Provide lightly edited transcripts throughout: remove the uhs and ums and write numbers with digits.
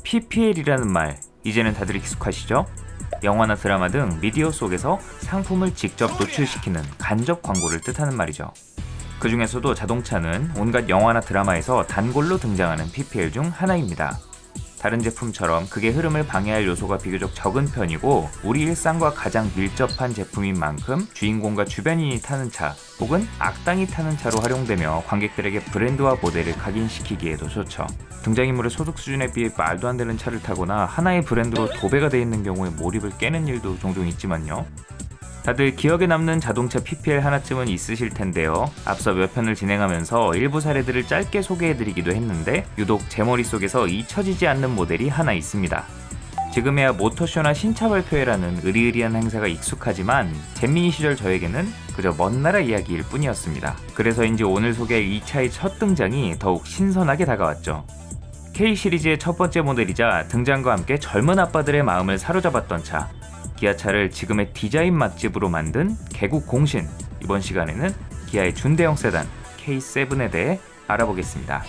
PPL이라는 말, 이제는 다들 익숙하시죠? 영화나 드라마 등 미디어 속에서 상품을 직접 노출시키는 간접 광고를 뜻하는 말이죠. 그 중에서도 자동차는 온갖 영화나 드라마에서 단골로 등장하는 PPL 중 하나입니다. 다른 제품처럼 극의 흐름을 방해할 요소가 비교적 적은 편이고 우리 일상과 가장 밀접한 제품인 만큼 주인공과 주변인이 타는 차 혹은 악당이 타는 차로 활용되며 관객들에게 브랜드와 모델을 각인시키기에도 좋죠. 등장인물의 소득 수준에 비해 말도 안 되는 차를 타거나 하나의 브랜드로 도배가 되어 있는 경우에 몰입을 깨는 일도 종종 있지만요. 다들 기억에 남는 자동차 PPL 하나쯤은 있으실 텐데요. 앞서 몇 편을 진행하면서 일부 사례들을 짧게 소개해드리기도 했는데 유독 제 머릿속에서 잊혀지지 않는 모델이 하나 있습니다. 지금에야 모터쇼나 신차 발표회라는 의리의리한 행사가 익숙하지만 잼민이 시절 저에게는 그저 먼 나라 이야기일 뿐이었습니다. 그래서인지 오늘 소개할 이 차의 첫 등장이 더욱 신선하게 다가왔죠. K 시리즈의 첫 번째 모델이자 등장과 함께 젊은 아빠들의 마음을 사로잡았던 차, 기아차를 지금의 디자인 맛집으로 만든 개국 공신. 이번 시간에는 기아의 준대형 세단 K7에 대해 알아보겠습니다.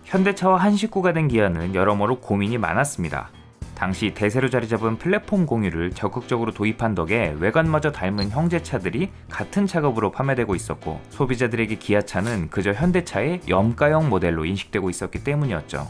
현대차와 한 식구가 된 기아는 여러모로 고민이 많았습니다. 당시 대세로 자리 잡은 플랫폼 공유를 적극적으로 도입한 덕에 외관마저 닮은 형제차들이 같은 차급으로 판매되고 있었고 소비자들에게 기아차는 그저 현대차의 염가형 모델로 인식되고 있었기 때문이었죠.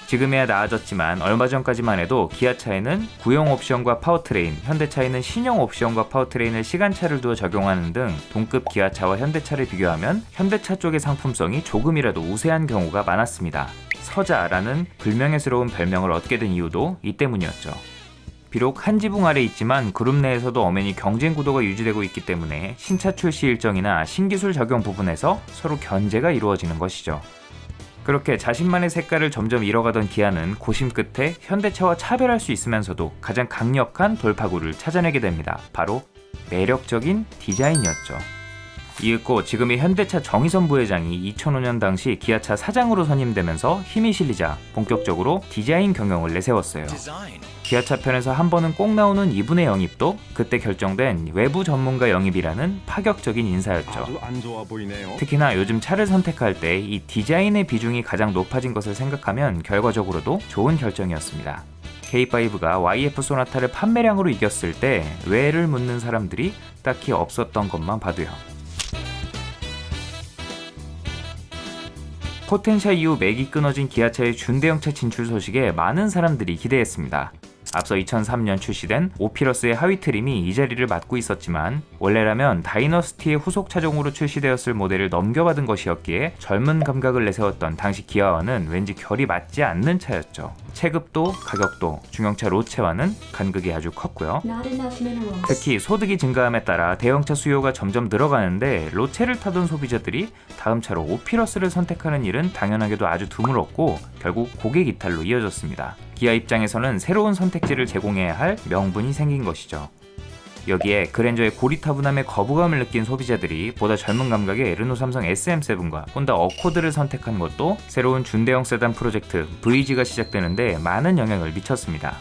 지금에야 나아졌지만 얼마 전까지만 해도 기아차에는 구형 옵션과 파워트레인, 현대차에는 신형 옵션과 파워트레인을 시간차를 두어 적용하는 등 동급 기아차와 현대차를 비교하면 현대차 쪽의 상품성이 조금이라도 우세한 경우가 많았습니다. 서자라는 불명예스러운 별명을 얻게 된 이유도 이 때문이었죠. 비록 한 지붕 아래 있지만 그룹 내에서도 엄연히 경쟁 구도가 유지되고 있기 때문에 신차 출시 일정이나 신기술 적용 부분에서 서로 견제가 이루어지는 것이죠. 그렇게 자신만의 색깔을 점점 잃어가던 기아는 고심 끝에 현대차와 차별할 수 있으면서도 가장 강력한 돌파구를 찾아내게 됩니다. 바로 매력적인 디자인이었죠. 이윽고 지금의 현대차 정의선 부회장이 2005년 당시 기아차 사장으로 선임되면서 힘이 실리자 본격적으로 디자인 경영을 내세웠어요. 기아차 편에서 한 번은 꼭 나오는 이분의 영입도 그때 결정된 외부 전문가 영입이라는 파격적인 인사였죠. 특히나 요즘 차를 선택할 때 이 디자인의 비중이 가장 높아진 것을 생각하면 결과적으로도 좋은 결정이었습니다. K5가 YF 소나타를 판매량으로 이겼을 때 왜를 묻는 사람들이 딱히 없었던 것만 봐도요. 포텐샤 이후 맥이 끊어진 기아차의 준대형차 진출 소식에 많은 사람들이 기대했습니다. 앞서 2003년 출시된 오피러스의 하위 트림이 이 자리를 맡고 있었지만 원래라면 다이너스티의 후속 차종으로 출시되었을 모델을 넘겨받은 것이었기에 젊은 감각을 내세웠던 당시 기아와는 왠지 결이 맞지 않는 차였죠. 체급도 가격도 중형차 로체와는 간극이 아주 컸고요. 특히 소득이 증가함에 따라 대형차 수요가 점점 늘어가는데 로체를 타던 소비자들이 다음 차로 오피러스를 선택하는 일은 당연하게도 아주 드물었고 결국 고객 이탈로 이어졌습니다. 기아 입장에서는 새로운 선택지를 제공해야 할 명분이 생긴 것이죠. 여기에 그랜저의 고리타분함에 거부감을 느낀 소비자들이 보다 젊은 감각의 르노 삼성 SM7과 혼다 어코드를 선택한 것도 새로운 준대형 세단 프로젝트 VG가 시작되는데 많은 영향을 미쳤습니다.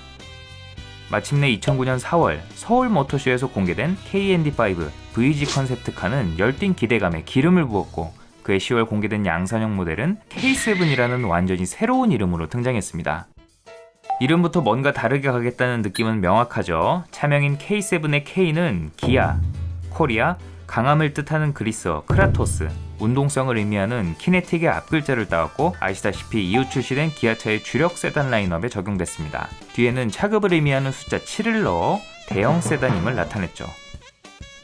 마침내 2009년 4월 서울 모터쇼에서 공개된 KND5 VG 컨셉트카는 열띤 기대감에 기름을 부었고 그해 10월 공개된 양산형 모델은 K7이라는 완전히 새로운 이름으로 등장했습니다. 이름부터 뭔가 다르게 가겠다는 느낌은 명확하죠. 차명인 K7의 K는 기아, 코리아, 강함을 뜻하는 그리스어 크라토스, 운동성을 의미하는 키네틱의 앞글자를 따왔고 아시다시피 이후 출시된 기아차의 주력 세단 라인업에 적용됐습니다. 뒤에는 차급을 의미하는 숫자 7을 넣어 대형 세단임을 나타냈죠.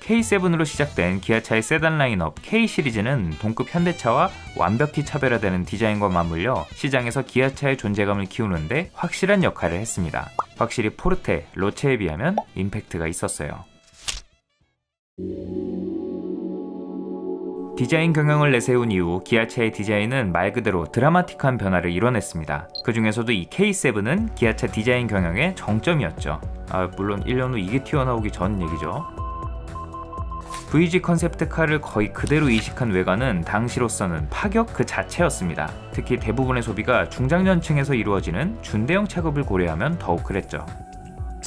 K7으로 시작된 기아차의 세단 라인업 K 시리즈는 동급 현대차와 완벽히 차별화되는 디자인과 맞물려 시장에서 기아차의 존재감을 키우는데 확실한 역할을 했습니다. 확실히 포르테, 로체에 비하면 임팩트가 있었어요. 디자인 경영을 내세운 이후 기아차의 디자인은 말 그대로 드라마틱한 변화를 이뤄냈습니다. 그 중에서도 이 K7은 기아차 디자인 경영의 정점이었죠. 물론 1년 후 이게 튀어나오기 전 얘기죠. VG 컨셉트카를 거의 그대로 이식한 외관은 당시로서는 파격 그 자체였습니다. 특히 대부분의 소비가 중장년층에서 이루어지는 준대형 차급을 고려하면 더욱 그랬죠.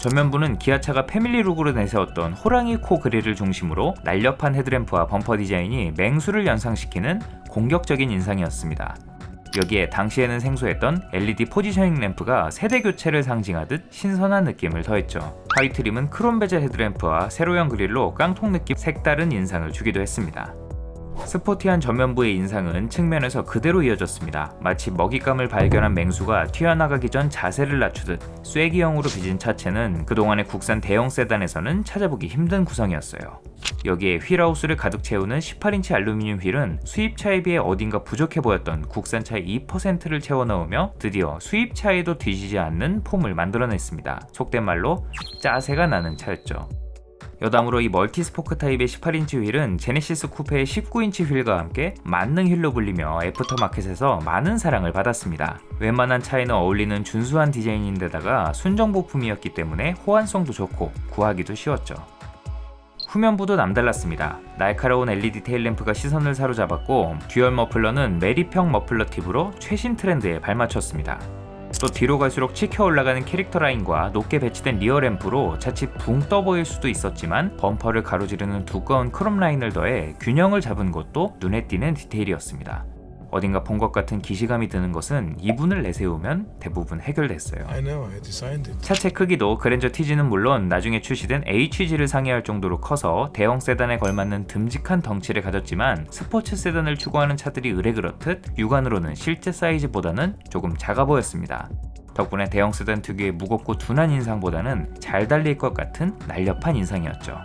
전면부는 기아차가 패밀리룩으로 내세웠던 호랑이 코 그릴을 중심으로 날렵한 헤드램프와 범퍼 디자인이 맹수를 연상시키는 공격적인 인상이었습니다. 여기에 당시에는 생소했던 LED 포지셔닝 램프가 세대 교체를 상징하듯 신선한 느낌을 더했죠. 하위 트림은 크롬 베젤 헤드램프와 세로형 그릴로 깡통 느낌 색다른 인상을 주기도 했습니다. 스포티한 전면부의 인상은 측면에서 그대로 이어졌습니다. 마치 먹잇감을 발견한 맹수가 튀어나가기 전 자세를 낮추듯 쐐기형으로 빚은 차체는 그동안의 국산 대형 세단에서는 찾아보기 힘든 구성이었어요. 여기에 휠하우스를 가득 채우는 18인치 알루미늄 휠은 수입차에 비해 어딘가 부족해 보였던 국산차의 2%를 채워 넣으며 드디어 수입차에도 뒤지지 않는 폼을 만들어냈습니다. 속된 말로 짜세가 나는 차였죠. 여담으로 이 멀티스포크 타입의 18인치 휠은 제네시스 쿠페의 19인치 휠과 함께 만능 휠로 불리며 애프터마켓에서 많은 사랑을 받았습니다. 웬만한 차에는 어울리는 준수한 디자인인데다가 순정 부품이었기 때문에 호환성도 좋고 구하기도 쉬웠죠. 후면부도 남달랐습니다. 날카로운 LED 테일램프가 시선을 사로잡았고 듀얼 머플러는 메리평 머플러 팁으로 최신 트렌드에 발맞췄습니다. 또 뒤로 갈수록 치켜 올라가는 캐릭터 라인과 높게 배치된 리어 램프로 자칫 붕 떠 보일 수도 있었지만 범퍼를 가로지르는 두꺼운 크롬 라인을 더해 균형을 잡은 것도 눈에 띄는 디테일이었습니다. 어딘가 본 것 같은 기시감이 드는 것은 이분을 내세우면 대부분 해결됐어요. 차체 크기도 그랜저 TG는 물론 나중에 출시된 HG를 상회할 정도로 커서 대형 세단에 걸맞는 듬직한 덩치를 가졌지만 스포츠 세단을 추구하는 차들이 의뢰 그렇듯 육안으로는 실제 사이즈보다는 조금 작아 보였습니다. 덕분에 대형 세단 특유의 무겁고 둔한 인상보다는 잘 달릴 것 같은 날렵한 인상이었죠.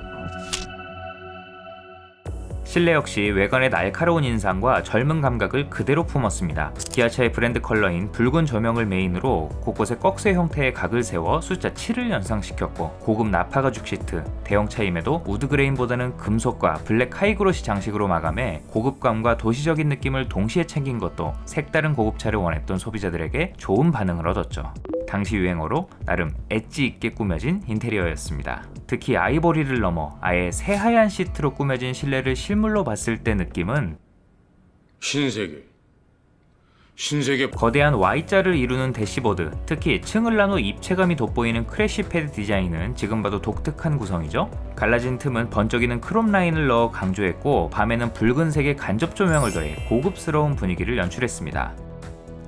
실내 역시 외관의 날카로운 인상과 젊은 감각을 그대로 품었습니다. 기아차의 브랜드 컬러인 붉은 조명을 메인으로 곳곳에 꺽쇠 형태의 각을 세워 숫자 7을 연상시켰고 고급 나파 가죽 시트, 대형차임에도 우드그레인보다는 금속과 블랙 하이그로시 장식으로 마감해 고급감과 도시적인 느낌을 동시에 챙긴 것도 색다른 고급차를 원했던 소비자들에게 좋은 반응을 얻었죠. 당시 유행어로 나름 엣지 있게 꾸며진 인테리어였습니다. 특히 아이보리를 넘어 아예 새하얀 시트로 꾸며진 실내를 실물로 봤을 때 느낌은 신세계 거대한 Y자를 이루는 대시보드, 특히 층을 나눠 입체감이 돋보이는 크래쉬 패드 디자인은 지금 봐도 독특한 구성이죠. 갈라진 틈은 번쩍이는 크롬 라인을 넣어 강조했고 밤에는 붉은색의 간접 조명을 더해 고급스러운 분위기를 연출했습니다.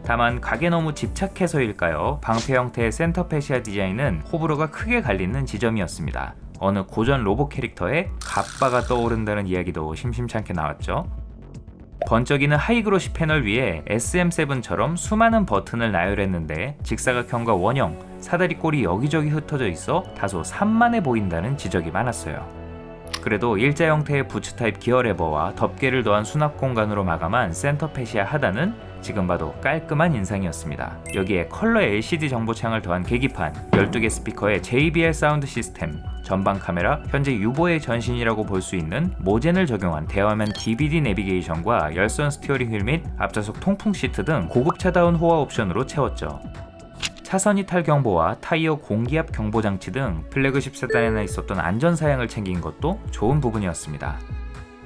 다만 가게 너무 집착해서일까요? 방패 형태의 센터 페시아 디자인은 호불호가 크게 갈리는 지점이었습니다. 어느 고전 로봇 캐릭터에 갑바가 떠오른다는 이야기도 심심찮게 나왔죠. 번쩍이는 하이그로시 패널 위에 SM7처럼 수많은 버튼을 나열했는데 직사각형과 원형, 사다리꼴이 여기저기 흩어져 있어 다소 산만해 보인다는 지적이 많았어요. 그래도 일자 형태의 부츠 타입 기어 레버와 덮개를 더한 수납 공간으로 마감한 센터 페시아 하단은 지금 봐도 깔끔한 인상이었습니다. 여기에 컬러 LCD 정보창을 더한 계기판, 12개 스피커의 JBL 사운드 시스템, 전방 카메라, 현재 유보의 전신이라고 볼 수 있는 모젠을 적용한 대화면 DVD 내비게이션과 열선 스티어링 휠 및 앞좌석 통풍 시트 등 고급차다운 호화 옵션으로 채웠죠. 차선 이탈 경보와 타이어 공기압 경보 장치 등 플래그십 세단에나 있었던 안전 사양을 챙긴 것도 좋은 부분이었습니다.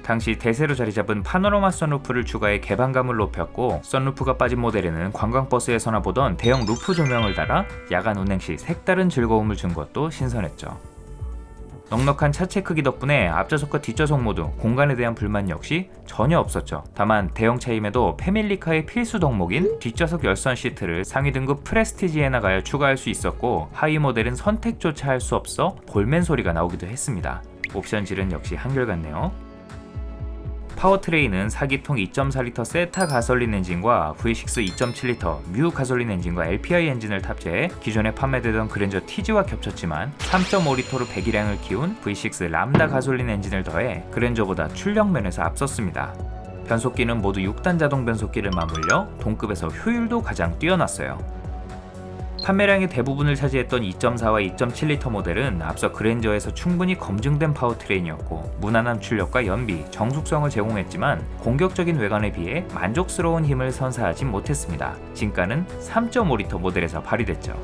당시 대세로 자리 잡은 파노라마 선루프를 추가해 개방감을 높였고 선루프가 빠진 모델에는 관광버스에서나 보던 대형 루프 조명을 달아 야간 운행 시 색다른 즐거움을 준 것도 신선했죠. 넉넉한 차체 크기 덕분에 앞좌석과 뒷좌석 모두 공간에 대한 불만 역시 전혀 없었죠. 다만 대형차임에도 패밀리카의 필수 덕목인 뒷좌석 열선 시트를 상위 등급 프레스티지에 나가야 추가할 수 있었고 하위 모델은 선택조차 할 수 없어 볼멘 소리가 나오기도 했습니다. 옵션질은 역시 한결같네요. 파워트레인은 4기통 2.4L 세타 가솔린 엔진과 V6 2.7L 뮤 가솔린 엔진과 LPI 엔진을 탑재해 기존에 판매되던 그랜저 TG와 겹쳤지만 3.5L로 배기량을 키운 V6 람다 가솔린 엔진을 더해 그랜저보다 출력 면에서 앞섰습니다. 변속기는 모두 6단 자동 변속기를 맞물려 동급에서 효율도 가장 뛰어났어요. 판매량의 대부분을 차지했던 2.4와 2.7L 모델은 앞서 그랜저에서 충분히 검증된 파워트레인이었고 무난한 출력과 연비, 정숙성을 제공했지만 공격적인 외관에 비해 만족스러운 힘을 선사하지 못했습니다. 진가는 3.5L 모델에서 발휘됐죠.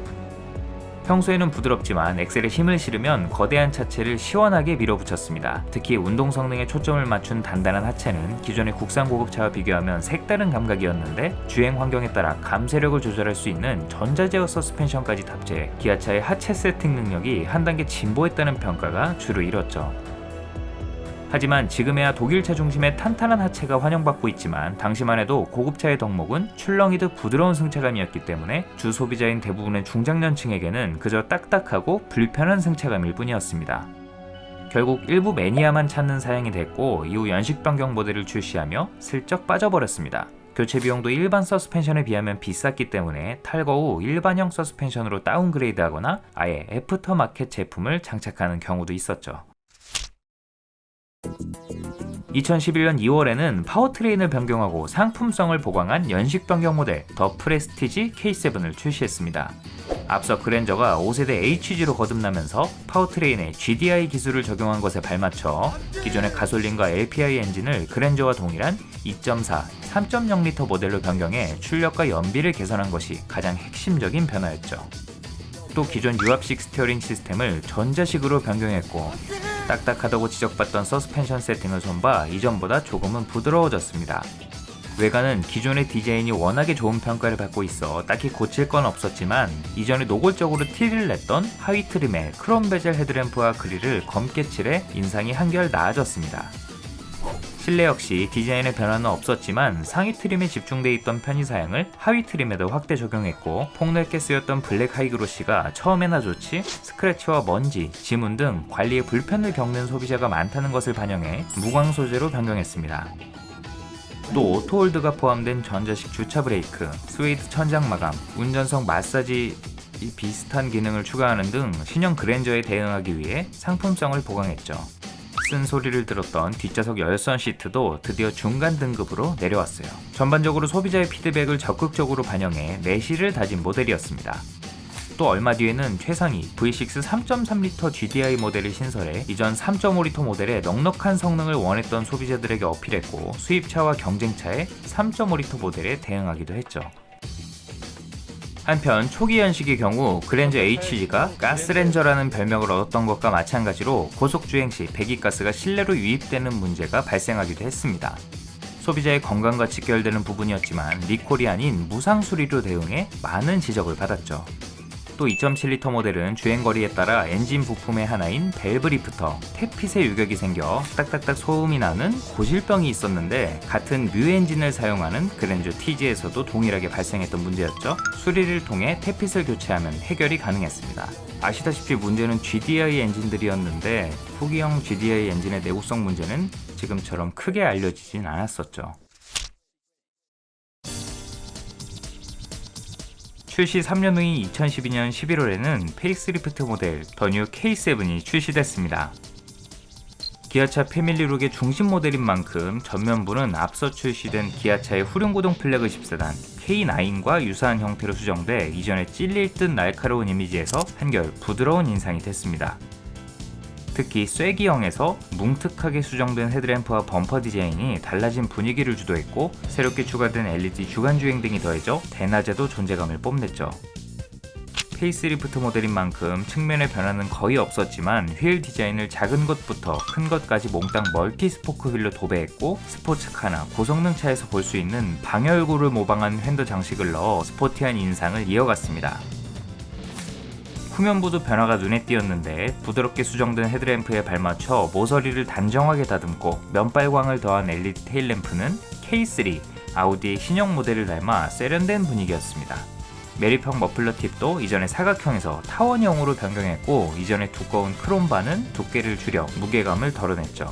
평소에는 부드럽지만 엑셀에 힘을 실으면 거대한 차체를 시원하게 밀어붙였습니다. 특히 운동 성능에 초점을 맞춘 단단한 하체는 기존의 국산 고급차와 비교하면 색다른 감각이었는데 주행 환경에 따라 감쇄력을 조절할 수 있는 전자제어 서스펜션까지 탑재해 기아차의 하체 세팅 능력이 한 단계 진보했다는 평가가 주를 이뤘죠. 하지만 지금에야 독일차 중심의 탄탄한 하체가 환영받고 있지만 당시만 해도 고급차의 덕목은 출렁이듯 부드러운 승차감이었기 때문에 주 소비자인 대부분의 중장년층에게는 그저 딱딱하고 불편한 승차감일 뿐이었습니다. 결국 일부 매니아만 찾는 사양이 됐고 이후 연식 변경 모델을 출시하며 슬쩍 빠져버렸습니다. 교체 비용도 일반 서스펜션에 비하면 비쌌기 때문에 탈거 후 일반형 서스펜션으로 다운그레이드하거나 아예 애프터마켓 제품을 장착하는 경우도 있었죠. 2011년 2월에는 파워트레인을 변경하고 상품성을 보강한 연식 변경 모델 더 프레스티지 K7을 출시했습니다. 앞서 그랜저가 5세대 HG로 거듭나면서 파워트레인에 GDI 기술을 적용한 것에 발맞춰 기존의 가솔린과 LPI 엔진을 그랜저와 동일한 2.4, 3.0L 모델로 변경해 출력과 연비를 개선한 것이 가장 핵심적인 변화였죠. 또 기존 유압식 스티어링 시스템을 전자식으로 변경했고 딱딱하다고 지적받던 서스펜션 세팅을 손봐 이전보다 조금은 부드러워졌습니다. 외관은 기존의 디자인이 워낙에 좋은 평가를 받고 있어 딱히 고칠 건 없었지만 이전에 노골적으로 티를 냈던 하위 트림의 크롬 베젤 헤드램프와 그릴을 검게 칠해 인상이 한결 나아졌습니다. 실내 역시 디자인의 변화는 없었지만 상위 트림에 집중돼 있던 편의사양을 하위 트림에도 확대 적용했고 폭넓게 쓰였던 블랙 하이그로시가 처음에나 좋지 스크래치와 먼지, 지문 등 관리에 불편을 겪는 소비자가 많다는 것을 반영해 무광 소재로 변경했습니다. 또 오토홀드가 포함된 전자식 주차 브레이크, 스웨이드 천장 마감, 운전석 마사지 비슷한 기능을 추가하는 등 신형 그랜저에 대응하기 위해 상품성을 보강했죠. 쓴 소리를 들었던 뒷좌석 열선 시트도 드디어 중간 등급으로 내려왔어요. 전반적으로 소비자의 피드백을 적극적으로 반영해 내실을 다진 모델이었습니다. 또 얼마 뒤에는 최상위 V6 3.3L GDI 모델을 신설해 이전 3.5L 모델의 넉넉한 성능을 원했던 소비자들에게 어필했고 수입차와 경쟁차의 3.5L 모델에 대응하기도 했죠. 한편 초기 연식의 경우 그랜저 HG가 가스렌저라는 별명을 얻었던 것과 마찬가지로 고속주행 시 배기가스가 실내로 유입되는 문제가 발생하기도 했습니다. 소비자의 건강과 직결되는 부분이었지만 리콜이 아닌 무상 수리로 대응해 많은 지적을 받았죠. 또 2.7L 모델은 주행거리에 따라 엔진 부품의 하나인 밸브 리프터, 탭핏에 유격이 생겨 딱딱딱 소음이 나는 고질병이 있었는데 같은 뮤 엔진을 사용하는 그랜저 TG에서도 동일하게 발생했던 문제였죠. 수리를 통해 탭핏을 교체하면 해결이 가능했습니다. 아시다시피 문제는 GDI 엔진들이었는데 후기형 GDI 엔진의 내구성 문제는 지금처럼 크게 알려지진 않았었죠. 출시 3년 후인 2012년 11월에는 페이스리프트 모델 더 뉴 K7이 출시됐습니다. 기아차 패밀리룩의 중심 모델인 만큼 전면부는 앞서 출시된 기아차의 후륜구동 플래그십 세단 K9과 유사한 형태로 수정돼 이전에 찔릴 듯 날카로운 이미지에서 한결 부드러운 인상이 됐습니다. 특히 쐐기형에서 뭉툭하게 수정된 헤드램프와 범퍼 디자인이 달라진 분위기를 주도했고 새롭게 추가된 LED 주간주행 등이 더해져 대낮에도 존재감을 뽐냈죠. 페이스리프트 모델인 만큼 측면의 변화는 거의 없었지만 휠 디자인을 작은 것부터 큰 것까지 몽땅 멀티 스포크 휠로 도배했고 스포츠카나 고성능 차에서 볼 수 있는 방열구를 모방한 핸드 장식을 넣어 스포티한 인상을 이어갔습니다. 후면부도 변화가 눈에 띄었는데 부드럽게 수정된 헤드램프에 발맞춰 모서리를 단정하게 다듬고 면발광을 더한 LED 테일램프는 K3, 아우디의 신형 모델을 닮아 세련된 분위기였습니다. 메리평 머플러 팁도 이전의 사각형에서 타원형으로 변경했고 이전의 두꺼운 크롬바는 두께를 줄여 무게감을 덜어냈죠.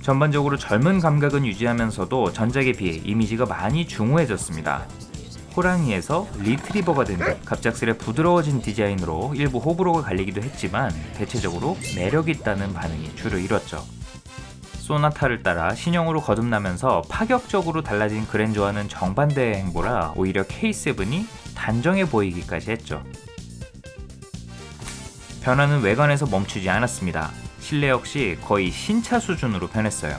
전반적으로 젊은 감각은 유지하면서도 전작에 비해 이미지가 많이 중후해졌습니다. 호랑이에서 리트리버가 된 듯 갑작스레 부드러워진 디자인으로 일부 호불호가 갈리기도 했지만 대체적으로 매력있다는 반응이 주를 이뤘죠. 소나타를 따라 신형으로 거듭나면서 파격적으로 달라진 그랜저와는 정반대의 행보라 오히려 K7이 단정해 보이기까지 했죠. 변화는 외관에서 멈추지 않았습니다. 실내 역시 거의 신차 수준으로 변했어요.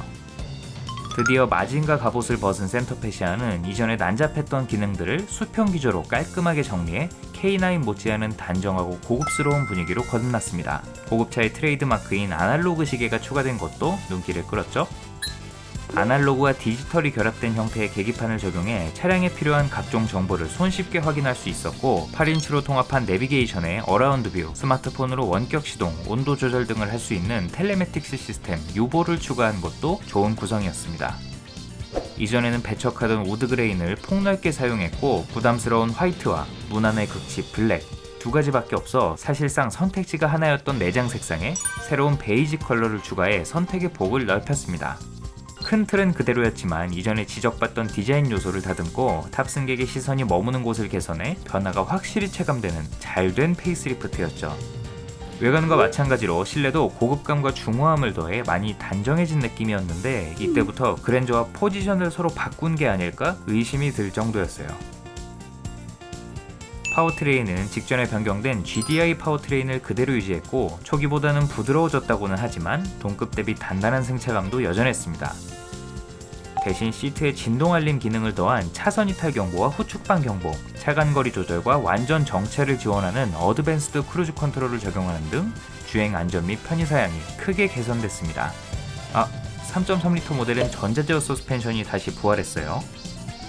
드디어 마징가 갑옷을 벗은 센터페시아는 이전에 난잡했던 기능들을 수평 기조로 깔끔하게 정리해 K9 못지않은 단정하고 고급스러운 분위기로 거듭났습니다. 고급차의 트레이드마크인 아날로그 시계가 추가된 것도 눈길을 끌었죠. 아날로그와 디지털이 결합된 형태의 계기판을 적용해 차량에 필요한 각종 정보를 손쉽게 확인할 수 있었고 8인치로 통합한 내비게이션에 어라운드 뷰, 스마트폰으로 원격 시동, 온도 조절 등을 할 수 있는 텔레매틱스 시스템 유보를 추가한 것도 좋은 구성이었습니다. 이전에는 배척하던 우드그레인을 폭넓게 사용했고 부담스러운 화이트와 무난의 극치 블랙 두 가지밖에 없어 사실상 선택지가 하나였던 내장 색상에 새로운 베이지 컬러를 추가해 선택의 폭을 넓혔습니다. 큰 틀은 그대로였지만 이전에 지적받던 디자인 요소를 다듬고 탑승객의 시선이 머무는 곳을 개선해 변화가 확실히 체감되는 잘된 페이스리프트였죠. 외관과 마찬가지로 실내도 고급감과 중후함을 더해 많이 단정해진 느낌이었는데 이때부터 그랜저와 포지션을 서로 바꾼 게 아닐까 의심이 들 정도였어요. 파워트레인은 직전에 변경된 GDI 파워트레인을 그대로 유지했고 초기보다는 부드러워졌다고는 하지만 동급 대비 단단한 승차감도 여전했습니다. 대신 시트에 진동 알림 기능을 더한 차선 이탈 경보와 후측방 경보, 차간거리 조절과 완전 정체를 지원하는 어드밴스드 크루즈 컨트롤을 적용하는 등 주행 안전 및 편의 사양이 크게 개선됐습니다. 3.3L 모델은 전자제어 서스펜션이 다시 부활했어요.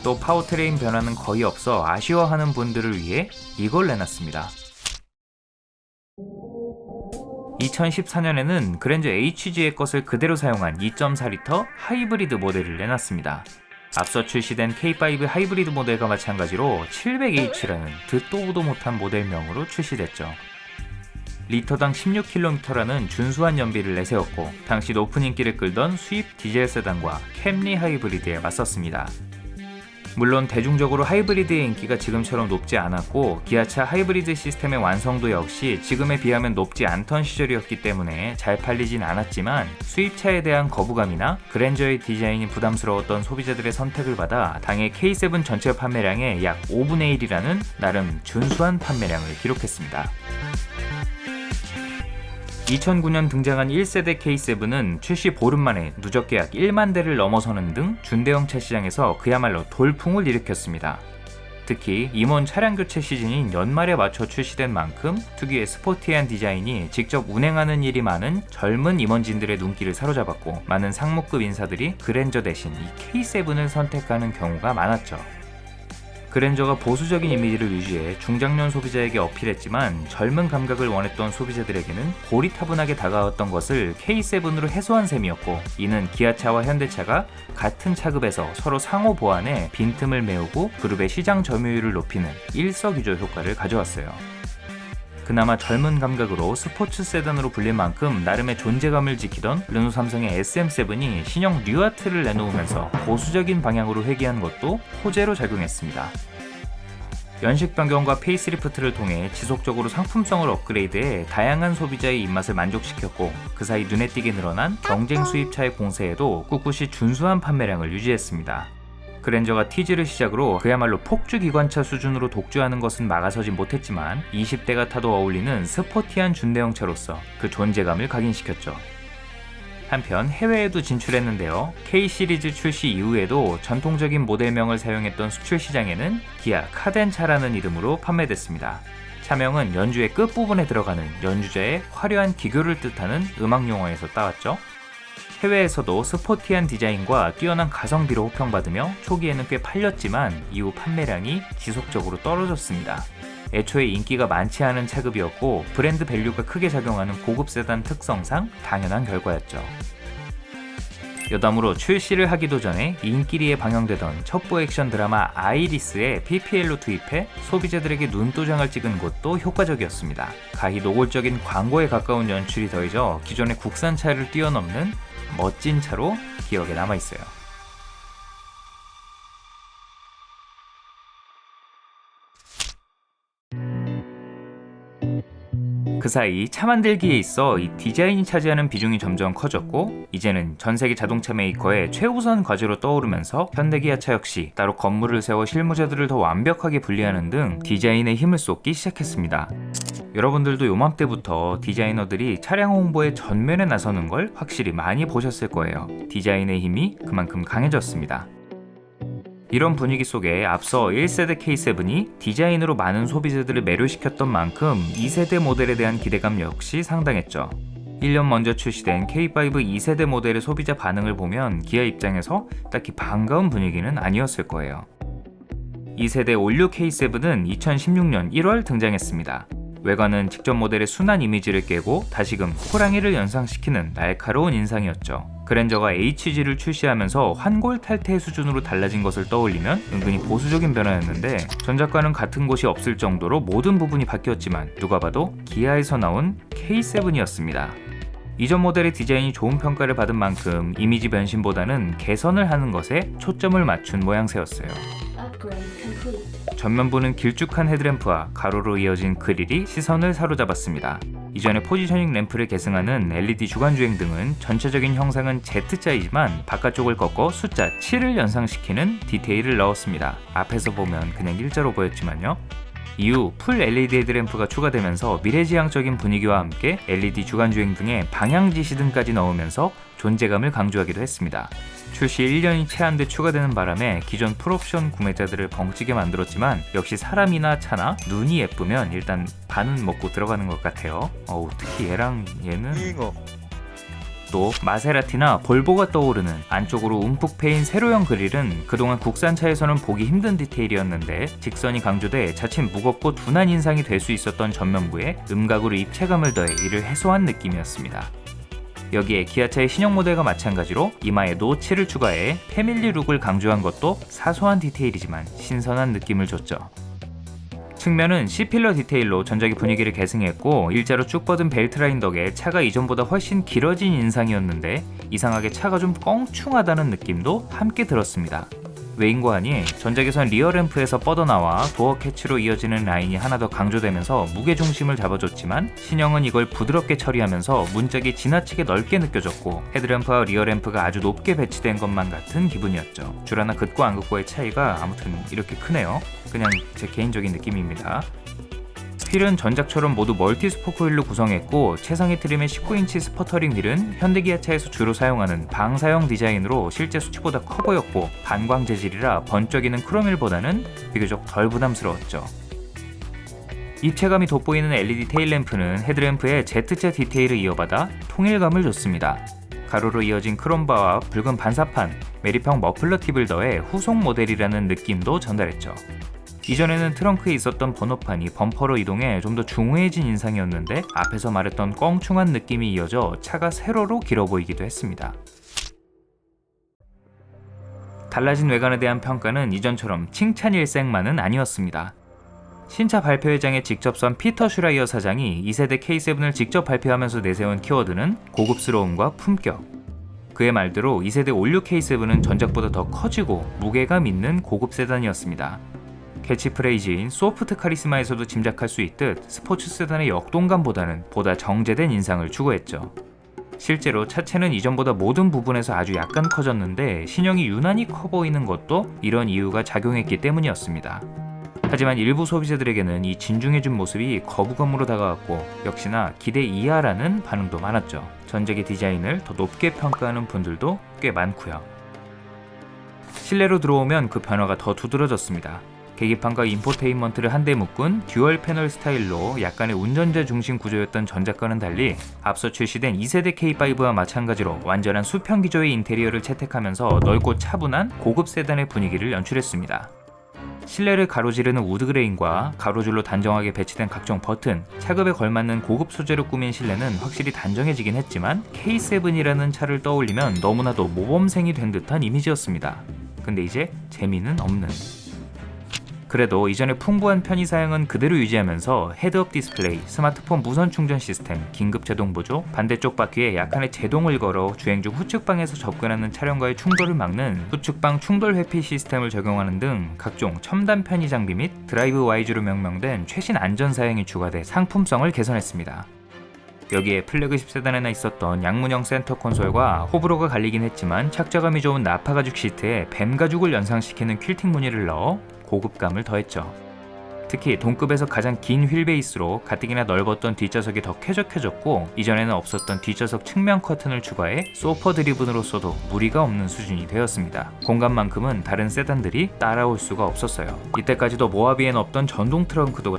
또 파워트레인 변화는 거의 없어 아쉬워하는 분들을 위해 이걸 내놨습니다. 2014년에는 그랜저 HG의 것을 그대로 사용한 2.4L 하이브리드 모델을 내놨습니다. 앞서 출시된 K5 하이브리드 모델과 마찬가지로 700H라는 듣도 보도 못한 모델명으로 출시됐죠. 리터당 16km라는 준수한 연비를 내세웠고 당시 높은 인기를 끌던 수입 디젤 세단과 캠리 하이브리드에 맞섰습니다. 물론 대중적으로 하이브리드의 인기가 지금처럼 높지 않았고 기아차 하이브리드 시스템의 완성도 역시 지금에 비하면 높지 않던 시절이었기 때문에 잘 팔리진 않았지만 수입차에 대한 거부감이나 그랜저의 디자인이 부담스러웠던 소비자들의 선택을 받아 당해 K7 전체 판매량의 약 5분의 1이라는 나름 준수한 판매량을 기록했습니다. 2009년 등장한 1세대 K7은 출시 보름 만에 누적계 약 1만 대를 넘어서는 등 준대형차 시장에서 그야말로 돌풍을 일으켰습니다. 특히 임원 차량 교체 시즌인 연말에 맞춰 출시된 만큼 특유의 스포티한 디자인이 직접 운행하는 일이 많은 젊은 임원진들의 눈길을 사로잡았고 많은 상무급 인사들이 그랜저 대신 이 K7을 선택하는 경우가 많았죠. 그랜저가 보수적인 이미지를 유지해 중장년 소비자에게 어필했지만 젊은 감각을 원했던 소비자들에게는 고리타분하게 다가왔던 것을 K7으로 해소한 셈이었고 이는 기아차와 현대차가 같은 차급에서 서로 상호 보완해 빈틈을 메우고 그룹의 시장 점유율을 높이는 일석이조 효과를 가져왔어요. 그나마 젊은 감각으로 스포츠 세단으로 불릴 만큼 나름의 존재감을 지키던 르노 삼성의 SM7이 신형 뉴아트를 내놓으면서 보수적인 방향으로 회귀한 것도 호재로 작용했습니다. 연식 변경과 페이스리프트를 통해 지속적으로 상품성을 업그레이드해 다양한 소비자의 입맛을 만족시켰고 그 사이 눈에 띄게 늘어난 경쟁 수입차의 공세에도 꿋꿋이 준수한 판매량을 유지했습니다. 그랜저가 TG를 시작으로 그야말로 폭주 기관차 수준으로 독주하는 것은 막아서진 못했지만 20대가 타도 어울리는 스포티한 준대형차로서 그 존재감을 각인시켰죠. 한편 해외에도 진출했는데요. K 시리즈 출시 이후에도 전통적인 모델명을 사용했던 수출 시장에는 기아 카덴차라는 이름으로 판매됐습니다. 차명은 연주의 끝부분에 들어가는 연주자의 화려한 기교를 뜻하는 음악 용어에서 따왔죠. 해외에서도 스포티한 디자인과 뛰어난 가성비로 호평받으며 초기에는 꽤 팔렸지만 이후 판매량이 지속적으로 떨어졌습니다. 애초에 인기가 많지 않은 차급이었고 브랜드 밸류가 크게 작용하는 고급 세단 특성상 당연한 결과였죠. 여담으로 출시를 하기도 전에 인기리에 방영되던 첩보 액션 드라마 아이리스에 PPL로 투입해 소비자들에게 눈도장을 찍은 것도 효과적이었습니다. 가히 노골적인 광고에 가까운 연출이 더해져 기존의 국산차를 뛰어넘는 멋진 차로 기억에 남아있어요. 그 사이 차 만들기에 있어 이 디자인이 차지하는 비중이 점점 커졌고, 이제는 전 세계 자동차 메이커의 최우선 과제로 떠오르면서 현대기아차 역시 따로 건물을 세워 실무자들을 더 완벽하게 분리하는 등 디자인에 힘을 쏟기 시작했습니다. 여러분들도 요맘때부터 디자이너들이 차량 홍보에 전면에 나서는 걸 확실히 많이 보셨을 거예요. 디자인의 힘이 그만큼 강해졌습니다. 이런 분위기 속에 앞서 1세대 K7이 디자인으로 많은 소비자들을 매료시켰던 만큼 2세대 모델에 대한 기대감 역시 상당했죠. 1년 먼저 출시된 K5 2세대 모델의 소비자 반응을 보면 기아 입장에서 딱히 반가운 분위기는 아니었을 거예요. 2세대 올류 K7은 2016년 1월 등장했습니다. 외관은 직전 모델의 순한 이미지를 깨고 다시금 호랑이를 연상시키는 날카로운 인상이었죠. 그랜저가 HG를 출시하면서 환골 탈태 수준으로 달라진 것을 떠올리면 은근히 보수적인 변화였는데, 전작과는 같은 곳이 없을 정도로 모든 부분이 바뀌었지만 누가 봐도 기아에서 나온 K7이었습니다. 이전 모델의 디자인이 좋은 평가를 받은 만큼 이미지 변신보다는 개선을 하는 것에 초점을 맞춘 모양새였어요. 전면부는 길쭉한 헤드램프와 가로로 이어진 그릴이 시선을 사로잡았습니다. 이전에 포지셔닝 램프를 계승하는 LED 주간주행 등은 전체적인 형상은 Z자이지만 바깥쪽을 꺾어 숫자 7을 연상시키는 디테일을 넣었습니다. 앞에서 보면 그냥 일자로 보였지만요. 이후 풀 LED 헤드램프가 추가되면서 미래지향적인 분위기와 함께 LED 주간주행 등의 방향지시 등까지 넣으면서 존재감을 강조하기도 했습니다. 출시 1년이 채 안 돼 추가되는 바람에 기존 풀옵션 구매자들을 벙찌게 만들었지만, 역시 사람이나 차나 눈이 예쁘면 일단 반은 먹고 들어가는 것 같아요. 특히 얘랑 얘는 또 마세라티나 볼보가 떠오르는 안쪽으로 움푹 패인 세로형 그릴은 그동안 국산차에서는 보기 힘든 디테일이었는데, 직선이 강조돼 자칫 무겁고 둔한 인상이 될 수 있었던 전면부에 음각으로 입체감을 더해 이를 해소한 느낌이었습니다. 여기에 기아차의 신형 모델과 마찬가지로 이마에 노치를 추가해 패밀리 룩을 강조한 것도 사소한 디테일이지만 신선한 느낌을 줬죠. 측면은 C필러 디테일로 전작의 분위기를 계승했고, 일자로 쭉 뻗은 벨트 라인 덕에 차가 이전보다 훨씬 길어진 인상이었는데, 이상하게 차가 좀 껑충하다는 느낌도 함께 들었습니다. 외인과 하니 전작에선 리어 램프에서 뻗어나와 도어 캐치로 이어지는 라인이 하나 더 강조되면서 무게중심을 잡아줬지만, 신형은 이걸 부드럽게 처리하면서 문짝이 지나치게 넓게 느껴졌고, 헤드램프와 리어 램프가 아주 높게 배치된 것만 같은 기분이었죠. 줄 하나 긋고 안 긋고의 차이가 아무튼 이렇게 크네요. 그냥 제 개인적인 느낌입니다. 휠은 전작처럼 모두 멀티 스포크 휠로 구성했고, 최상위 트림의 19인치 스퍼터링 휠은 현대기아차에서 주로 사용하는 방사형 디자인으로 실제 수치보다 커 보였고, 반광 재질이라 번쩍이는 크롬휠보다는 비교적 덜 부담스러웠죠. 입체감이 돋보이는 LED 테일램프는 헤드램프에 Z자 디테일을 이어받아 통일감을 줬습니다. 가로로 이어진 크롬바와 붉은 반사판, 메리평 머플러 팁을 더해 후속 모델이라는 느낌도 전달했죠. 이전에는 트렁크에 있었던 번호판이 범퍼로 이동해 좀 더 중후해진 인상이었는데, 앞에서 말했던 껑충한 느낌이 이어져 차가 세로로 길어 보이기도 했습니다. 달라진 외관에 대한 평가는 이전처럼 칭찬일색만은 아니었습니다. 신차 발표회장에 직접 선 피터 슈라이어 사장이 2세대 K7을 직접 발표하면서 내세운 키워드는 고급스러움과 품격. 그의 말대로 2세대 올류 K7은 전작보다 더 커지고 무게감 있는 고급 세단이었습니다. 캐치프레이즈인 소프트 카리스마에서도 짐작할 수 있듯 스포츠 세단의 역동감보다는 보다 정제된 인상을 추구했죠. 실제로 차체는 이전보다 모든 부분에서 아주 약간 커졌는데, 신형이 유난히 커 보이는 것도 이런 이유가 작용했기 때문이었습니다. 하지만 일부 소비자들에게는 이 진중해진 모습이 거부감으로 다가왔고, 역시나 기대 이하라는 반응도 많았죠. 전작의 디자인을 더 높게 평가하는 분들도 꽤 많고요. 실내로 들어오면 그 변화가 더 두드러졌습니다. 계기판과 인포테인먼트를 한데 묶은 듀얼 패널 스타일로 약간의 운전자 중심 구조였던 전작과는 달리, 앞서 출시된 2세대 K5와 마찬가지로 완전한 수평 기조의 인테리어를 채택하면서 넓고 차분한 고급 세단의 분위기를 연출했습니다. 실내를 가로지르는 우드그레인과 가로줄로 단정하게 배치된 각종 버튼, 차급에 걸맞는 고급 소재로 꾸민 실내는 확실히 단정해지긴 했지만, K7이라는 차를 떠올리면 너무나도 모범생이 된 듯한 이미지였습니다. 근데 이제 재미는 없는. 그래도 이전의 풍부한 편의 사양은 그대로 유지하면서 헤드업 디스플레이, 스마트폰 무선 충전 시스템, 긴급 제동 보조, 반대쪽 바퀴에 약간의 제동을 걸어 주행 중 후측방에서 접근하는 차량과의 충돌을 막는 후측방 충돌 회피 시스템을 적용하는 등 각종 첨단 편의 장비 및 드라이브 와이즈로 명명된 최신 안전 사양이 추가돼 상품성을 개선했습니다. 여기에 플래그십 세단에나 있었던 양문형 센터 콘솔과 호불호가 갈리긴 했지만 착자감이 좋은 나파 가죽 시트에 뱀 가죽을 연상시키는 퀼팅 무늬를 넣어 고급감을 더했죠. 특히 동급에서 가장 긴 휠베이스로 가뜩이나 넓었던 뒷좌석이 더 쾌적해졌고 이전에는 없었던 뒷좌석 측면 커튼을 추가해 소퍼 드리븐으로서도 무리가 없는 수준이 되었습니다. 공간만큼은 다른 세단들이 따라올 수가 없었어요. 이때까지도 모하비엔 없던 전동 트렁크도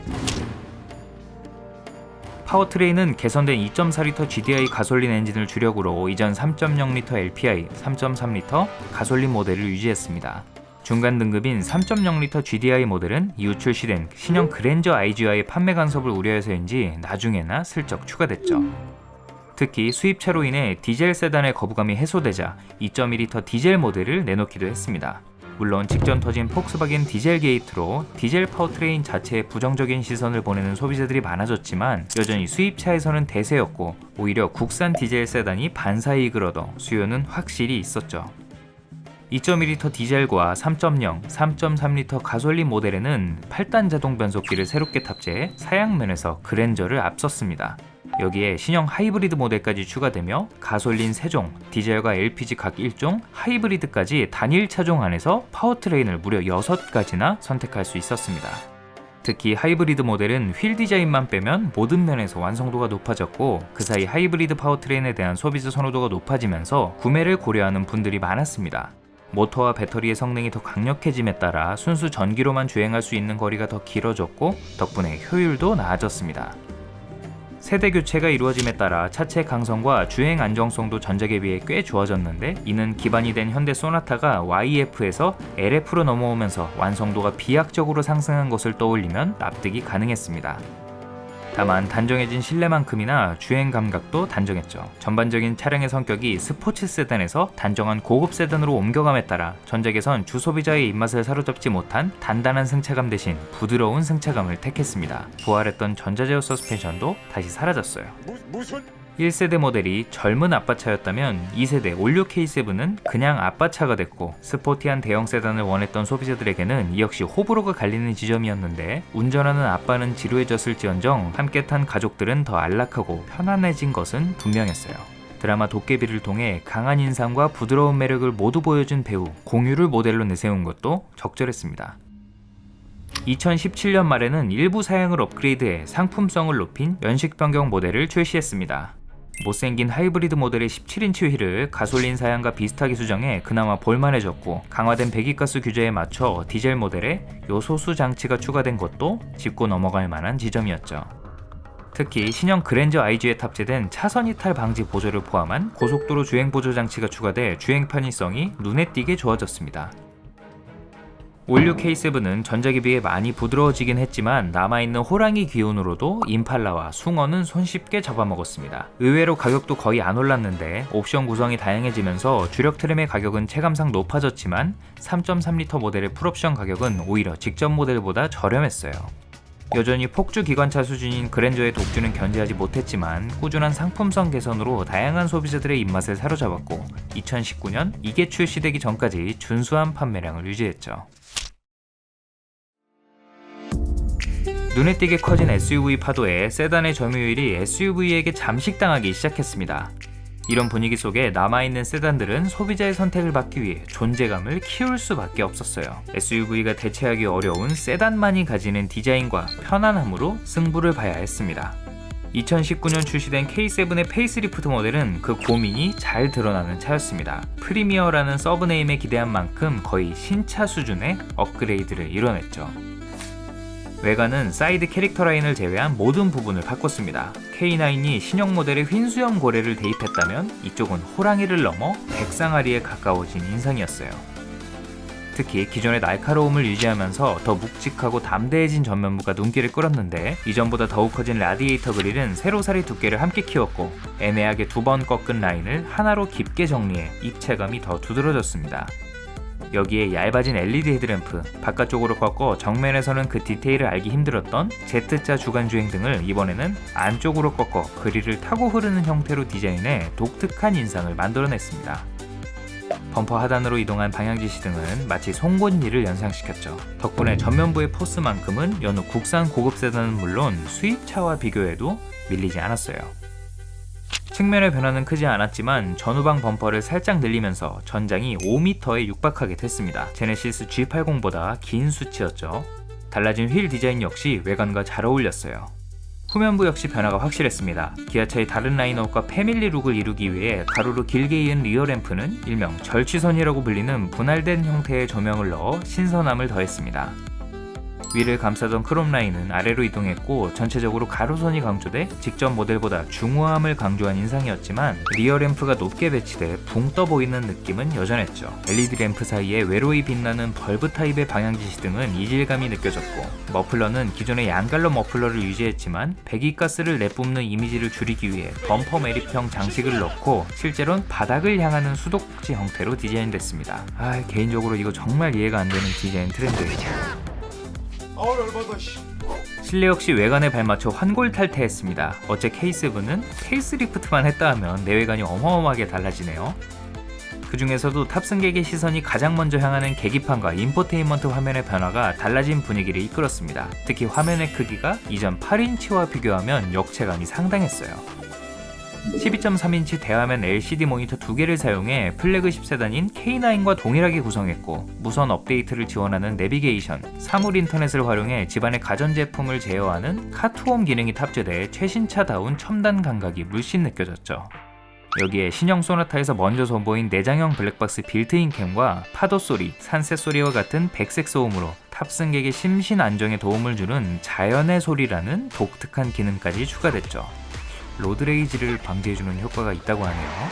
파워트레인은 개선된 2.4L GDI 가솔린 엔진을 주력으로 이전 3.0L LPI, 3.3L 가솔린 모델을 유지했습니다. 중간 등급인 3.0L GDI 모델은 이후 출시된 신형 그랜저 IGI 판매 간섭을 우려해서인지 나중에나 슬쩍 추가됐죠. 특히 수입차로 인해 디젤 세단의 거부감이 해소되자 2.2L 디젤 모델을 내놓기도 했습니다. 물론 직전 터진 폭스바겐 디젤 게이트로 디젤 파워트레인 자체에 부정적인 시선을 보내는 소비자들이 많아졌지만 여전히 수입차에서는 대세였고 오히려 국산 디젤 세단이 반사이익을 얻어 수요는 확실히 있었죠. 2.1L 디젤과 3.0, 3.3L 가솔린 모델에는 8단 자동 변속기를 새롭게 탑재해 사양면에서 그랜저를 앞섰습니다. 여기에 신형 하이브리드 모델까지 추가되며 가솔린 3종, 디젤과 LPG 각 1종, 하이브리드까지 단일 차종 안에서 파워트레인을 무려 6가지나 선택할 수 있었습니다. 특히 하이브리드 모델은 휠 디자인만 빼면 모든 면에서 완성도가 높아졌고 그 사이 하이브리드 파워트레인에 대한 소비자 선호도가 높아지면서 구매를 고려하는 분들이 많았습니다. 모터와 배터리의 성능이 더 강력해짐에 따라 순수 전기로만 주행할 수 있는 거리가 더 길어졌고 덕분에 효율도 나아졌습니다. 세대 교체가 이루어짐에 따라 차체 강성과 주행 안정성도 전작에 비해 꽤 좋아졌는데 이는 기반이 된 현대 소나타가 YF에서 LF로 넘어오면서 완성도가 비약적으로 상승한 것을 떠올리면 납득이 가능했습니다. 다만 단정해진 실내만큼이나 주행 감각도 단정했죠. 전반적인 차량의 성격이 스포츠 세단에서 단정한 고급 세단으로 옮겨감에 따라 전작에선 주소비자의 입맛을 사로잡지 못한 단단한 승차감 대신 부드러운 승차감을 택했습니다. 부활했던 전자제어 서스펜션도 다시 사라졌어요. 1세대 모델이 젊은 아빠차였다면 2세대 올류 K7은 그냥 아빠차가 됐고 스포티한 대형 세단을 원했던 소비자들에게는 이 역시 호불호가 갈리는 지점이었는데 운전하는 아빠는 지루해졌을지언정 함께 탄 가족들은 더 안락하고 편안해진 것은 분명했어요. 드라마 도깨비를 통해 강한 인상과 부드러운 매력을 모두 보여준 배우 공유를 모델로 내세운 것도 적절했습니다. 2017년 말에는 일부 사양을 업그레이드해 상품성을 높인 연식 변경 모델을 출시했습니다. 못생긴 하이브리드 모델의 17인치 휠을 가솔린 사양과 비슷하게 수정해 그나마 볼만해졌고 강화된 배기가스 규제에 맞춰 디젤 모델에 요소수 장치가 추가된 것도 짚고 넘어갈 만한 지점이었죠. 특히 신형 그랜저 IG에 탑재된 차선 이탈 방지 보조를 포함한 고속도로 주행 보조 장치가 추가돼 주행 편의성이 눈에 띄게 좋아졌습니다. 올류 K7은 전작에 비해 많이 부드러워지긴 했지만 남아있는 호랑이 기운으로도 임팔라와 숭어는 손쉽게 잡아먹었습니다. 의외로 가격도 거의 안 올랐는데 옵션 구성이 다양해지면서 주력 트림의 가격은 체감상 높아졌지만 3.3L 모델의 풀옵션 가격은 오히려 직전 모델보다 저렴했어요. 여전히 폭주 기관차 수준인 그랜저의 독주는 견제하지 못했지만 꾸준한 상품성 개선으로 다양한 소비자들의 입맛을 사로잡았고 2019년 이게 출시되기 전까지 준수한 판매량을 유지했죠. 눈에 띄게 커진 SUV 파도에 세단의 점유율이 SUV에게 잠식당하기 시작했습니다. 이런 분위기 속에 남아있는 세단들은 소비자의 선택을 받기 위해 존재감을 키울 수밖에 없었어요. SUV가 대체하기 어려운 세단만이 가지는 디자인과 편안함으로 승부를 봐야 했습니다. 2019년 출시된 K7의 페이스리프트 모델은 그 고민이 잘 드러나는 차였습니다. 프리미어라는 서브네임에 기대한 만큼 거의 신차 수준의 업그레이드를 이뤄냈죠. 외관은 사이드 캐릭터 라인을 제외한 모든 부분을 바꿨습니다. K9이 신형 모델의 휜수염 고래를 대입했다면 이쪽은 호랑이를 넘어 백상아리에 가까워진 인상이었어요. 특히 기존의 날카로움을 유지하면서 더 묵직하고 담대해진 전면부가 눈길을 끌었는데 이전보다 더욱 커진 라디에이터 그릴은 세로살이 두께를 함께 키웠고 애매하게 2번 꺾은 라인을 하나로 깊게 정리해 입체감이 더 두드러졌습니다. 여기에 얇아진 LED 헤드램프, 바깥쪽으로 꺾어 정면에서는 그 디테일을 알기 힘들었던 Z자 주간주행 등을 이번에는 안쪽으로 꺾어 그릴을 타고 흐르는 형태로 디자인해 독특한 인상을 만들어냈습니다. 범퍼 하단으로 이동한 방향지시 등은 마치 송곳니를 연상시켰죠. 덕분에 전면부의 포스만큼은 여느 국산 고급 세단은 물론 수입차와 비교해도 밀리지 않았어요. 측면의 변화는 크지 않았지만 전후방 범퍼를 살짝 늘리면서 전장이 5m에 육박하게 됐습니다. 제네시스 G80보다 긴 수치였죠. 달라진 휠 디자인 역시 외관과 잘 어울렸어요. 후면부 역시 변화가 확실했습니다. 기아차의 다른 라인업과 패밀리 룩을 이루기 위해 가로로 길게 이은 리어 램프는 일명 절취선이라고 불리는 분할된 형태의 조명을 넣어 신선함을 더했습니다. 위를 감싸던 크롬 라인은 아래로 이동했고 전체적으로 가로선이 강조돼 직전 모델보다 중후함을 강조한 인상이었지만 리어 램프가 높게 배치돼 붕 떠 보이는 느낌은 여전했죠. LED 램프 사이에 외로이 빛나는 벌브 타입의 방향지시 등은 이질감이 느껴졌고 머플러는 기존의 양갈로 머플러를 유지했지만 배기가스를 내뿜는 이미지를 줄이기 위해 범퍼 매립형 장식을 넣고 실제로는 바닥을 향하는 수도꼭지 형태로 디자인됐습니다. 개인적으로 이거 정말 이해가 안 되는 디자인 트렌드예요. 실내 역시 외관에 발맞춰 환골 탈퇴했습니다. 어째 K7은 페이스리프트만 했다 하면 내외관이 어마어마하게 달라지네요. 그 중에서도 탑승객의 시선이 가장 먼저 향하는 계기판과 인포테인먼트 화면의 변화가 달라진 분위기를 이끌었습니다. 특히 화면의 크기가 이전 8인치와 비교하면 역체감이 상당했어요. 12.3인치 대화면 LCD 모니터 2개를 사용해 플래그십 세단인 K9과 동일하게 구성했고 무선 업데이트를 지원하는 내비게이션, 사물 인터넷을 활용해 집안의 가전제품을 제어하는 카투홈 기능이 탑재돼 최신차다운 첨단 감각이 물씬 느껴졌죠. 여기에 신형 소나타에서 먼저 선보인 내장형 블랙박스 빌트인 캠과 파도 소리, 산새 소리와 같은 백색 소음으로 탑승객의 심신 안정에 도움을 주는 자연의 소리라는 독특한 기능까지 추가됐죠. 로드레이지를 방지해주는 효과가 있다고 하네요.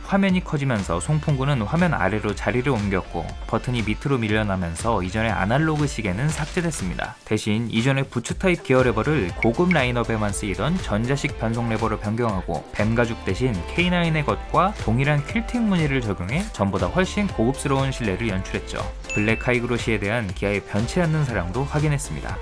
화면이 커지면서 송풍구는 화면 아래로 자리를 옮겼고 버튼이 밑으로 밀려나면서 이전의 아날로그 시계는 삭제됐습니다. 대신 이전의 부츠 타입 기어 레버를 고급 라인업에만 쓰이던 전자식 변속 레버로 변경하고 뱀 가죽 대신 K9의 것과 동일한 퀼팅 무늬를 적용해 전보다 훨씬 고급스러운 실내를 연출했죠. 블랙 하이그로시에 대한 기아의 변치 않는 사랑도 확인했습니다.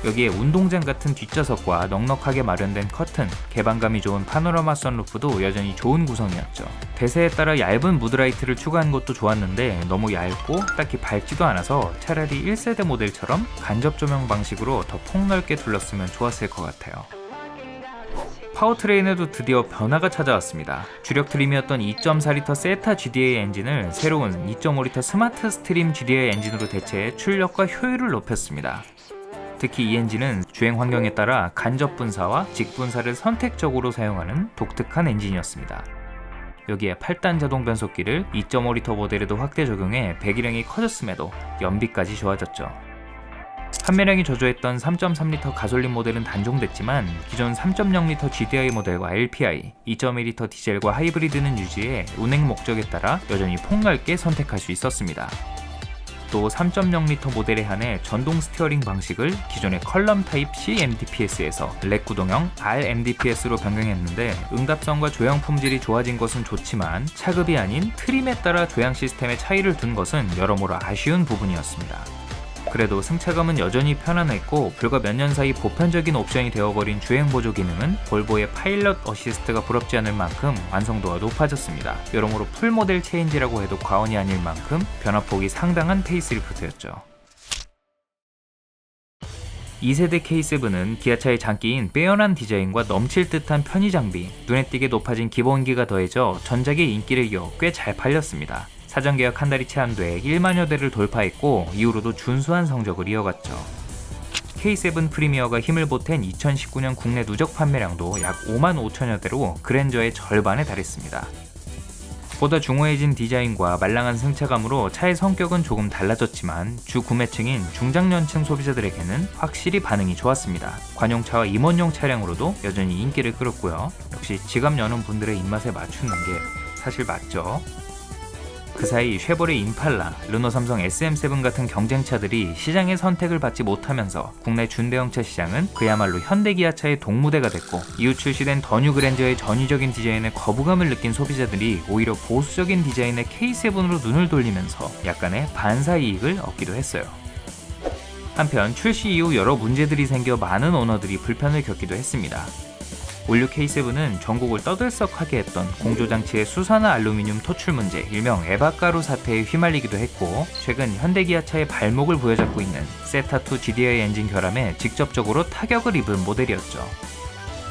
여기에 운동장 같은 뒷좌석과 넉넉하게 마련된 커튼, 개방감이 좋은 파노라마 선루프도 여전히 좋은 구성이었죠. 대세에 따라 얇은 무드라이트를 추가한 것도 좋았는데 너무 얇고 딱히 밝지도 않아서 차라리 1세대 모델처럼 간접 조명 방식으로 더 폭넓게 둘렀으면 좋았을 것 같아요. 파워트레인에도 드디어 변화가 찾아왔습니다. 주력 트림이었던 2.4L 세타 GDA 엔진을 새로운 2.5L 스마트 스트림 GDA 엔진으로 대체해 출력과 효율을 높였습니다. 특히 이 엔진은 주행 환경에 따라 간접 분사와 직분사를 선택적으로 사용하는 독특한 엔진이었습니다. 여기에 8단 자동 변속기를 2.5L 모델에도 확대 적용해 배기량이 커졌음에도 연비까지 좋아졌죠. 판매량이 저조했던 3.3L 가솔린 모델은 단종됐지만 기존 3.0L GDI 모델과 LPI, 2.1L 디젤과 하이브리드는 유지해 운행 목적에 따라 여전히 폭넓게 선택할 수 있었습니다. 또 3.0L 모델에 한해 전동 스티어링 방식을 기존의 컬럼 타입 CMDPS에서 렉 구동형 RMDPS로 변경했는데 응답성과 조향 품질이 좋아진 것은 좋지만 차급이 아닌 트림에 따라 조향 시스템의 차이를 둔 것은 여러모로 아쉬운 부분이었습니다. 그래도 승차감은 여전히 편안했고 불과 몇 년 사이 보편적인 옵션이 되어버린 주행보조 기능은 볼보의 파일럿 어시스트가 부럽지 않을 만큼 완성도가 높아졌습니다. 여러모로 풀모델 체인지라고 해도 과언이 아닐 만큼 변화폭이 상당한 페이스리프트였죠. 2세대 K7은 기아차의 장기인 빼어난 디자인과 넘칠 듯한 편의 장비, 눈에 띄게 높아진 기본기가 더해져 전작의 인기를 이어 꽤 잘 팔렸습니다. 사전 계약 한 달이 채 안 돼 1만여 대를 돌파했고 이후로도 준수한 성적을 이어갔죠. K7 프리미어가 힘을 보탠 2019년 국내 누적 판매량도 약 5만 5천여 대로 그랜저의 절반에 달했습니다. 보다 중후해진 디자인과 말랑한 승차감으로 차의 성격은 조금 달라졌지만 주 구매층인 중장년층 소비자들에게는 확실히 반응이 좋았습니다. 관용차와 임원용 차량으로도 여전히 인기를 끌었고요. 역시 지갑 여는 분들의 입맛에 맞추는 게 사실 맞죠. 그 사이 쉐보레 임팔라, 르노 삼성 SM7 같은 경쟁차들이 시장의 선택을 받지 못하면서 국내 준대형차 시장은 그야말로 현대기아차의 동무대가 됐고, 이후 출시된 더 뉴 그랜저의 전위적인 디자인에 거부감을 느낀 소비자들이 오히려 보수적인 디자인의 K7으로 눈을 돌리면서 약간의 반사 이익을 얻기도 했어요. 한편 출시 이후 여러 문제들이 생겨 많은 오너들이 불편을 겪기도 했습니다. 올류 K7은 전국을 떠들썩하게 했던 공조장치의 수산화 알루미늄 토출 문제, 일명 에바가루 사태에 휘말리기도 했고, 최근 현대기아차의 발목을 부여잡고 있는 세타2 GDI 엔진 결함에 직접적으로 타격을 입은 모델이었죠.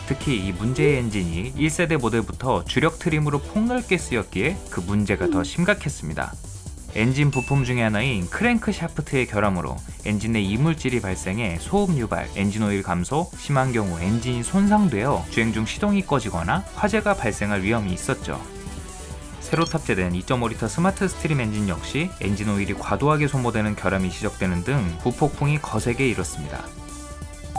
특히 이 문제의 엔진이 1세대 모델부터 주력 트림으로 폭넓게 쓰였기에 그 문제가 더 심각했습니다. 엔진 부품 중에 하나인 크랭크 샤프트의 결함으로 엔진 내 이물질이 발생해 소음 유발, 엔진 오일 감소, 심한 경우 엔진이 손상되어 주행 중 시동이 꺼지거나 화재가 발생할 위험이 있었죠. 새로 탑재된 2.5L 스마트 스트림 엔진 역시 엔진 오일이 과도하게 소모되는 결함이 지적되는 등 부폭풍이 거세게 일었습니다.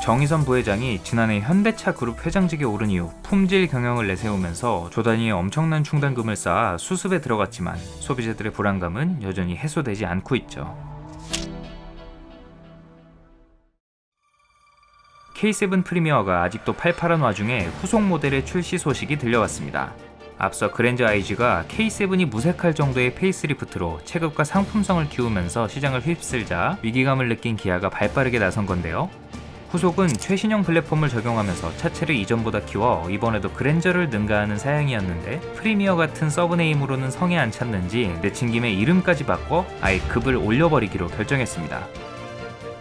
정의선 부회장이 지난해 현대차 그룹 회장직에 오른 이후 품질 경영을 내세우면서 조단위에 엄청난 충당금을 쌓아 수습에 들어갔지만 소비자들의 불안감은 여전히 해소되지 않고 있죠. K7 프리미어가 아직도 팔팔한 와중에 후속 모델의 출시 소식이 들려왔습니다. 앞서 그랜저 IG가 K7이 무색할 정도의 페이스리프트로 체급과 상품성을 키우면서 시장을 휩쓸자 위기감을 느낀 기아가 발빠르게 나선 건데요. 후속은 최신형 플랫폼을 적용하면서 차체를 이전보다 키워 이번에도 그랜저를 능가하는 사양이었는데, 프리미어 같은 서브네임으로는 성에 안 찼는지 내친 김에 이름까지 바꿔 아예 급을 올려버리기로 결정했습니다.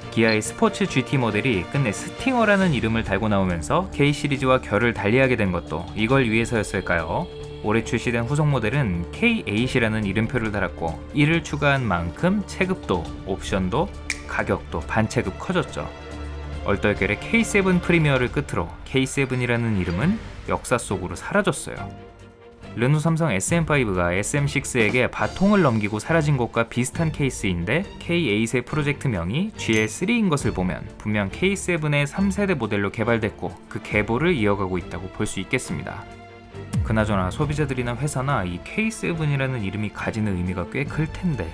기아의 스포츠 GT 모델이 끝내 스팅어라는 이름을 달고 나오면서 K 시리즈와 결을 달리하게 된 것도 이걸 위해서였을까요? 올해 출시된 후속 모델은 K8이라는 이름표를 달았고, 이를 추가한 만큼 체급도, 옵션도, 가격도 반체급 커졌죠. 얼떨결에 K7 프리미어를 끝으로 K7이라는 이름은 역사 속으로 사라졌어요. 르노 삼성 SM5가 SM6에게 바통을 넘기고 사라진 것과 비슷한 케이스인데, K8의 프로젝트명이 GL3인 것을 보면 분명 K7의 3세대 모델로 개발됐고 그 계보를 이어가고 있다고 볼 수 있겠습니다. 그나저나 소비자들이나 회사나 이 K7이라는 이름이 가지는 의미가 꽤 클 텐데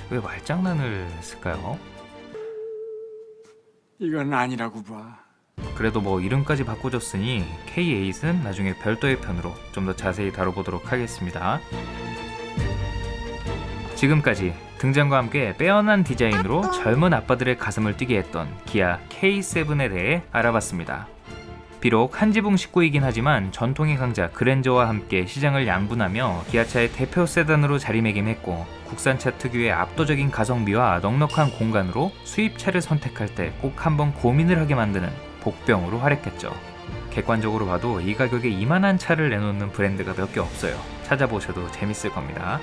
왜 말장난을 했을까요? 이건 아니라고 봐. 그래도 뭐 이름까지 바꿔줬으니 K8은 나중에 별도의 편으로 좀 더 자세히 다뤄보도록 하겠습니다. 지금까지 등장과 함께 빼어난 디자인으로 젊은 아빠들의 가슴을 뛰게 했던 기아 K7에 대해 알아봤습니다. 비록 한 지붕 식구이긴 하지만 전통의 강자 그랜저와 함께 시장을 양분하며 기아차의 대표 세단으로 자리매김했고, 국산차 특유의 압도적인 가성비와 넉넉한 공간으로 수입차를 선택할 때 꼭 한번 고민을 하게 만드는 복병으로 활약했죠. 객관적으로 봐도 이 가격에 이만한 차를 내놓는 브랜드가 몇 개 없어요. 찾아보셔도 재밌을 겁니다.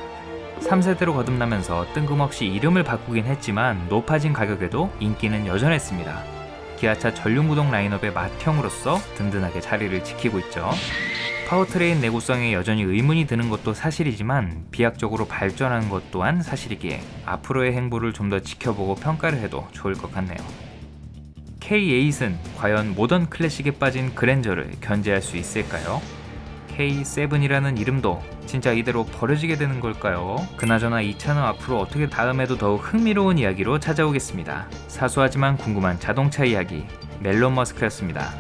3세대로 거듭나면서 뜬금없이 이름을 바꾸긴 했지만 높아진 가격에도 인기는 여전했습니다. 기아차 전륜구동 라인업의 맏형으로서 든든하게 자리를 지키고 있죠. 파워트레인 내구성에 여전히 의문이 드는 것도 사실이지만 비약적으로 발전하는 것 또한 사실이기에 앞으로의 행보를 좀 더 지켜보고 평가를 해도 좋을 것 같네요. K8은 과연 모던 클래식에 빠진 그랜저를 견제할 수 있을까요? K7이라는 이름도 진짜 이대로 버려지게 되는 걸까요? 그나저나 이 차는 앞으로 어떻게 다음에도 더욱 흥미로운 이야기로 찾아오겠습니다. 사소하지만 궁금한 자동차 이야기 멜론 머스크였습니다.